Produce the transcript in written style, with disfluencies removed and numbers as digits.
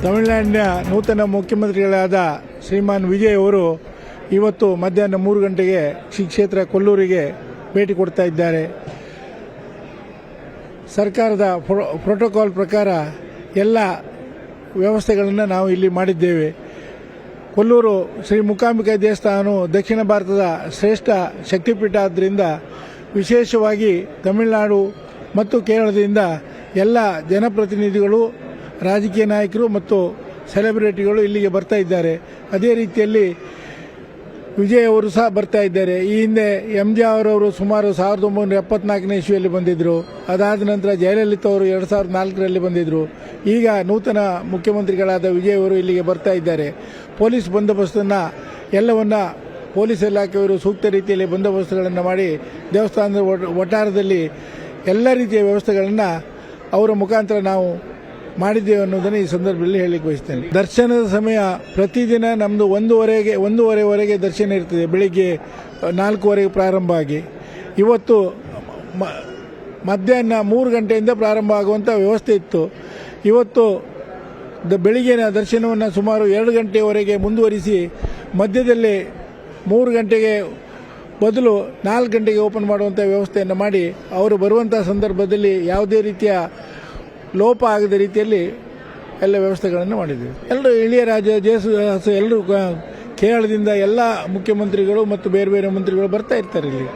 ತಮಿಳುನಾಡಿನ ನೂತನ ಮುಖ್ಯಮಂತ್ರಿಗಳಾದ ಶ್ರೀಮಾನ್ ವಿಜಯ್ ಅವರು ಇವತ್ತು ಮಧ್ಯಾಹ್ನ 3 ಗಂಟೆಗೆ ಶ್ರೀ ಕ್ಷೇತ್ರ ಕೊಲ್ಲೂರಿಗೆ ಭೇಟಿ ಕೊಡ್ತಾ ಇದ್ದಾರೆ. ಸರ್ಕಾರದ ಪ್ರೋಟೋಕಾಲ್ ಪ್ರಕಾರ ಎಲ್ಲ ವ್ಯವಸ್ಥೆಗಳನ್ನು ನಾವು ಇಲ್ಲಿ ಮಾಡಿದ್ದೇವೆ. ಕೊಲ್ಲೂರು ಶ್ರೀ ಮೂಕಾಂಬಿಕಾ ದೇವಸ್ಥಾನವು ದಕ್ಷಿಣ ಭಾರತದ ಶ್ರೇಷ್ಠ ಶಕ್ತಿಪೀಠ ಆದ್ದರಿಂದ ವಿಶೇಷವಾಗಿ ತಮಿಳುನಾಡು ಮತ್ತು ಕೇರಳದಿಂದ ಎಲ್ಲ ಜನಪ್ರತಿನಿಧಿಗಳು, ರಾಜಕೀಯ ನಾಯಕರು ಮತ್ತು ಸೆಲೆಬ್ರಿಟಿಗಳು ಇಲ್ಲಿಗೆ ಬರ್ತಾ ಇದ್ದಾರೆ. ಅದೇ ರೀತಿಯಲ್ಲಿ ವಿಜಯ್ ಅವರು ಸಹ ಬರ್ತಾ ಇದ್ದಾರೆ. ಈ ಹಿಂದೆ MJ ಅವರವರು ಸುಮಾರು 1974ನೇ ಇಸ್ವಿಯಲ್ಲಿ ಬಂದಿದ್ದರು. ಅದಾದ ನಂತರ ಜಯಲಲಿತಾ ಅವರು 2004ರಲ್ಲಿ ಬಂದಿದ್ದರು. ಈಗ ನೂತನ ಮುಖ್ಯಮಂತ್ರಿಗಳಾದ ವಿಜಯ್ ಅವರು ಇಲ್ಲಿಗೆ ಬರ್ತಾ ಇದ್ದಾರೆ. ಪೊಲೀಸ್ ಬಂದೋಬಸ್ತನ್ನು ಎಲ್ಲವನ್ನ ಪೊಲೀಸ್ ಇಲಾಖೆಯವರು ಸೂಕ್ತ ರೀತಿಯಲ್ಲಿ ಬಂದೋಬಸ್ತುಗಳನ್ನು ಮಾಡಿ ದೇವಸ್ಥಾನದ ವಠಾರದಲ್ಲಿ ಎಲ್ಲ ರೀತಿಯ ವ್ಯವಸ್ಥೆಗಳನ್ನು ಅವರ ಮುಖಾಂತರ ನಾವು ಮಾಡಿದ್ದೇವೆ ಅನ್ನೋದನ್ನು ಈ ಸಂದರ್ಭದಲ್ಲಿ ಹೇಳಲಿಕ್ಕೆ ಬಯಸ್ತೇನೆ. ದರ್ಶನದ ಸಮಯ ಪ್ರತಿದಿನ ನಮ್ಮದು 1:30ವರೆಗೆ ದರ್ಶನ ಇರ್ತದೆ. ಬೆಳಿಗ್ಗೆ 4:00ವರೆಗೆ ಪ್ರಾರಂಭ ಆಗಿ ಇವತ್ತು ಮಧ್ಯಾಹ್ನ 3 ಗಂಟೆಯಿಂದ ಪ್ರಾರಂಭ ಆಗುವಂಥ ವ್ಯವಸ್ಥೆ ಇತ್ತು. ಇವತ್ತು ಬೆಳಿಗ್ಗಿನ ದರ್ಶನವನ್ನು ಸುಮಾರು 2 ಗಂಟೆಯವರೆಗೆ ಮುಂದುವರಿಸಿ ಮಧ್ಯದಲ್ಲಿ 3 ಗಂಟೆಗೆ ಬದಲು 4 ಗಂಟೆಗೆ ಓಪನ್ ಮಾಡುವಂಥ ವ್ಯವಸ್ಥೆಯನ್ನು ಮಾಡಿ ಅವರು ಬರುವಂಥ ಸಂದರ್ಭದಲ್ಲಿ ಯಾವುದೇ ರೀತಿಯ ಲೋಪ ಆಗದ ರೀತಿಯಲ್ಲಿ ಎಲ್ಲ ವ್ಯವಸ್ಥೆಗಳನ್ನು ಮಾಡಿದ್ದೇವೆ. ಎಲ್ಲರೂ ಇಳಿಯರಾಜ ಎಲ್ಲರೂ ಕೇರಳದಿಂದ ಎಲ್ಲ ಮುಖ್ಯಮಂತ್ರಿಗಳು ಮತ್ತು ಬೇರೆ ಬೇರೆ ಮಂತ್ರಿಗಳು ಬರ್ತಾ ಇರ್ತಾರೆ ಇಲ್ಲಿ.